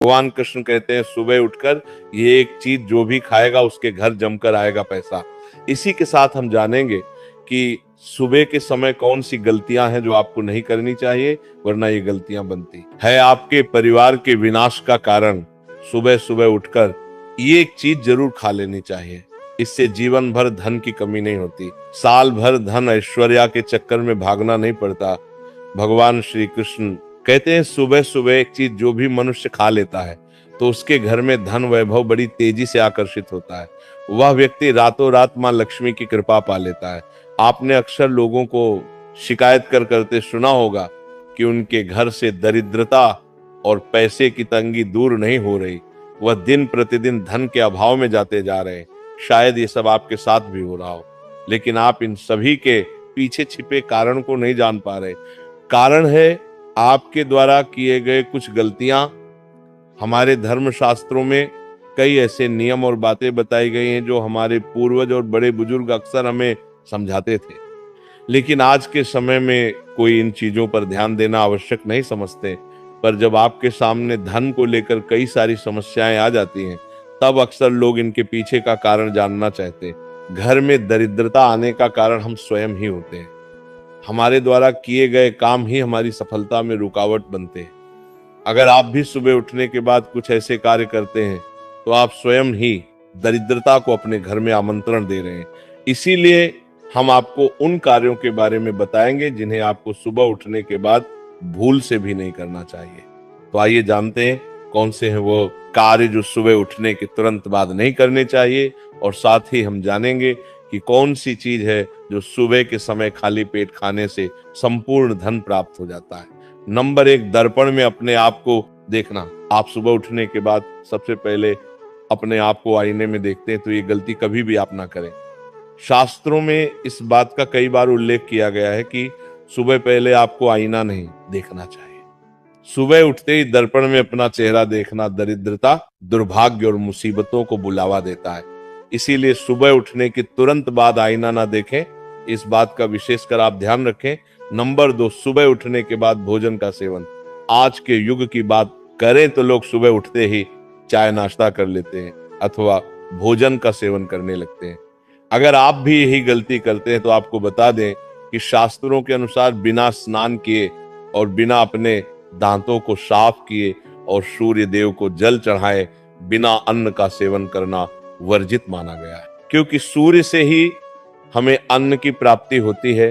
भगवान कृष्ण कहते हैं सुबह उठकर ये एक चीज जो भी खाएगा उसके घर जमकर आएगा पैसा। इसी के साथ हम जानेंगे कि सुबह के समय कौन सी गलतियां हैं जो आपको नहीं करनी चाहिए, वरना ये गलतियां बनती है आपके परिवार के विनाश का कारण। सुबह सुबह उठकर ये एक चीज जरूर खा लेनी चाहिए, इससे जीवन भर धन की कमी नहीं होती, साल भर धन ऐश्वर्या के चक्कर में भागना नहीं पड़ता। भगवान श्री कृष्ण कहते हैं सुबह सुबह एक चीज जो भी मनुष्य खा लेता है तो उसके घर में धन वैभव बड़ी तेजी से आकर्षित होता है। वह व्यक्ति रातों रात मां लक्ष्मी की कृपा पा लेता है। आपने अक्सर लोगों को शिकायत करते सुना होगा कि उनके घर से दरिद्रता और पैसे की तंगी दूर नहीं हो रही, वह दिन प्रतिदिन धन के अभाव में जाते जा रहे हैं। शायद ये सब आपके साथ भी हो रहा हो, लेकिन आप इन सभी के पीछे छिपे कारण को नहीं जान पा रहे। कारण है आपके द्वारा किए गए कुछ गलतियां। हमारे धर्म शास्त्रों में कई ऐसे नियम और बातें बताई गई हैं जो हमारे पूर्वज और बड़े बुजुर्ग अक्सर हमें समझाते थे, लेकिन आज के समय में कोई इन चीजों पर ध्यान देना आवश्यक नहीं समझते। पर जब आपके सामने धन को लेकर कई सारी समस्याएं आ जाती हैं, तब अक्सर लोग इनके पीछे का कारण जानना चाहते हैं। घर में दरिद्रता आने का कारण हम स्वयं ही होते हैं। हमारे द्वारा किए गए काम ही हमारी सफलता में रुकावट बनते हैं। अगर आप भी सुबह उठने के बाद कुछ ऐसे कार्य करते हैं तो आप स्वयं ही दरिद्रता को अपने घर में आमंत्रण दे रहे हैं। इसीलिए हम आपको उन कार्यों के बारे में बताएंगे जिन्हें आपको सुबह उठने के बाद भूल से भी नहीं करना चाहिए। तो आइए जानते हैं कौन से हैं वो कार्य जो सुबह उठने के तुरंत बाद नहीं करने चाहिए, और साथ ही हम जानेंगे कि कौन सी चीज है जो सुबह के समय खाली पेट खाने से संपूर्ण धन प्राप्त हो जाता है। नंबर 1, दर्पण में अपने आप को देखना। आप सुबह उठने के बाद सबसे पहले अपने आप को आईने में देखते हैं, तो ये गलती कभी भी आप ना करें। शास्त्रों में इस बात का कई बार उल्लेख किया गया है कि सुबह पहले आपको आईना नहीं देखना चाहिए। सुबह उठते ही दर्पण में अपना चेहरा देखना दरिद्रता, दुर्भाग्य और मुसीबतों को बुलावा देता है। इसीलिए सुबह उठने के तुरंत बाद आईना ना देखें, इस बात का विशेषकर आप ध्यान रखें। नंबर 2, सुबह उठने के बाद भोजन का सेवन। आज के युग की बात करें तो लोग सुबह उठते ही चाय नाश्ता कर लेते हैं अथवा भोजन का सेवन करने लगते हैं। अगर आप भी यही गलती करते हैं तो आपको बता दें कि शास्त्रों के अनुसार बिना स्नान किए और बिना अपने दांतों को साफ किए और सूर्य देव को जल चढ़ाए बिना अन्न का सेवन करना वर्जित माना गया है, क्योंकि सूर्य से ही हमें अन्न की प्राप्ति होती है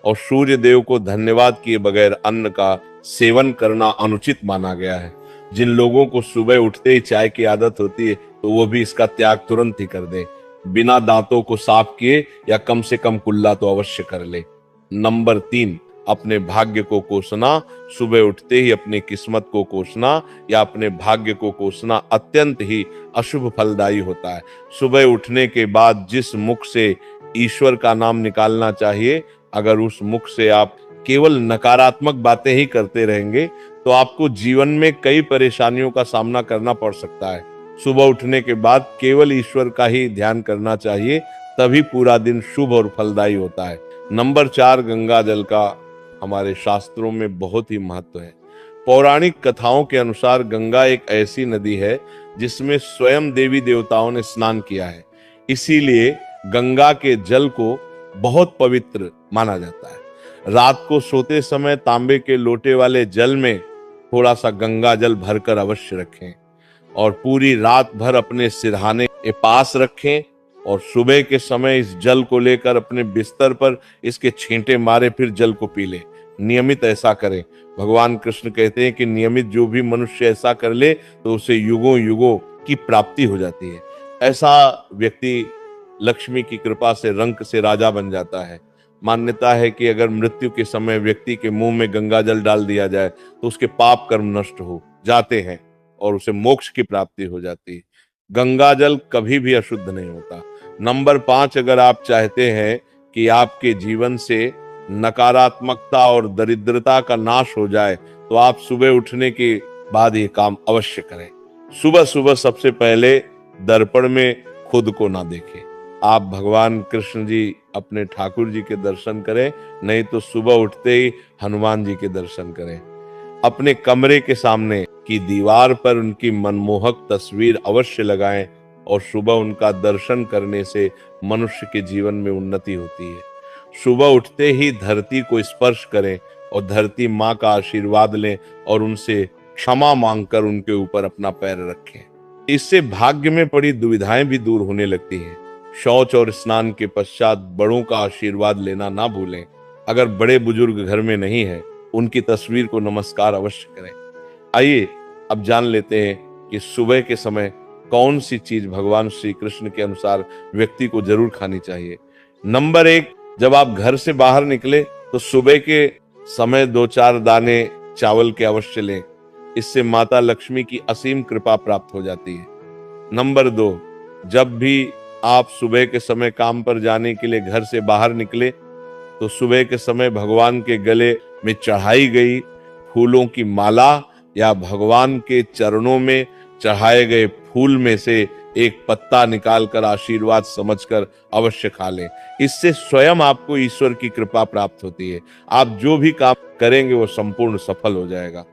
और सूर्य देव को धन्यवाद किए बगैर अन्न का सेवन करना अनुचित माना गया है। जिन लोगों को सुबह उठते ही चाय की आदत होती है तो वो भी इसका त्याग तुरंत ही कर दें, बिना दांतों को साफ किए या कम से कम कुल्ला तो अवश्य कर ले। नंबर 3, अपने भाग्य को कोसना। सुबह उठते ही अपनी किस्मत को कोसना या अपने भाग्य को कोसना अत्यंत ही अशुभ फलदायी होता है। सुबह उठने के बाद जिस मुख से ईश्वर का नाम निकालना चाहिए, अगर उस मुख से आप केवल नकारात्मक बातें ही करते रहेंगे तो आपको जीवन में कई परेशानियों का सामना करना पड़ सकता है। सुबह उठने के बाद केवल ईश्वर का ही ध्यान करना चाहिए, तभी पूरा दिन शुभ और फलदायी होता है। नंबर 4, गंगा जल का हमारे शास्त्रों में बहुत ही महत्व है। पौराणिक कथाओं के अनुसार गंगा एक ऐसी नदी है जिसमें स्वयं देवी देवताओं ने स्नान किया है। इसीलिए गंगा के जल को बहुत पवित्र माना जाता है। रात को सोते समय तांबे के लोटे वाले जल में थोड़ा सा गंगा जल भरकर अवश्य रखें और पूरी रात भर अपने सिरहाने के पास रखें और सुबह के समय इस जल को लेकर अपने बिस्तर पर इसके छींटे मारे फिर जल को पी ले। नियमित ऐसा करें। भगवान कृष्ण कहते हैं कि नियमित जो भी मनुष्य ऐसा कर ले तो उसे युगों युगों की प्राप्ति हो जाती है। ऐसा व्यक्ति लक्ष्मी की कृपा से रंक से राजा बन जाता है। मान्यता है कि अगर मृत्यु के समय व्यक्ति के मुंह में गंगा जल डाल दिया जाए तो उसके पाप कर्म नष्ट हो जाते हैं और उसे मोक्ष की प्राप्ति हो जाती है। गंगा जल कभी भी अशुद्ध नहीं होता। नंबर 5, अगर आप चाहते हैं कि आपके जीवन से नकारात्मकता और दरिद्रता का नाश हो जाए तो आप सुबह उठने के बाद ये काम अवश्य करें। सुबह सुबह सबसे पहले दर्पण में खुद को ना देखें। आप भगवान कृष्ण जी अपने ठाकुर जी के दर्शन करें, नहीं तो सुबह उठते ही हनुमान जी के दर्शन करें। अपने कमरे के सामने कि दीवार पर उनकी मनमोहक तस्वीर अवश्य लगाएं और सुबह उनका दर्शन करने से मनुष्य के जीवन में उन्नति होती है। सुबह उठते ही धरती को स्पर्श करें और धरती माँ का आशीर्वाद लें और उनसे क्षमा मांगकर उनके ऊपर अपना पैर रखें। इससे भाग्य में पड़ी दुविधाएं भी दूर होने लगती हैं। शौच और स्नान के पश्चात बड़ों का आशीर्वाद लेना ना भूलें। अगर बड़े बुजुर्ग घर में नहीं है, उनकी तस्वीर को नमस्कार अवश्य करें। आइए अब जान लेते हैं कि सुबह के समय कौन सी चीज भगवान श्री कृष्ण के अनुसार व्यक्ति को जरूर खानी चाहिए। नंबर 1, जब आप घर से बाहर निकले तो सुबह के समय 2-4 दाने चावल के अवश्य लें। इससे माता लक्ष्मी की असीम कृपा प्राप्त हो जाती है। नंबर 2, जब भी आप सुबह के समय काम पर जाने के लिए घर से बाहर निकले तो सुबह के समय भगवान के गले में चढ़ाई गई फूलों की माला या भगवान के चरणों में चढ़ाए गए फूल में से एक पत्ता निकालकर आशीर्वाद समझकर अवश्य खा लें। इससे स्वयं आपको ईश्वर की कृपा प्राप्त होती है। आप जो भी काम करेंगे वो संपूर्ण सफल हो जाएगा।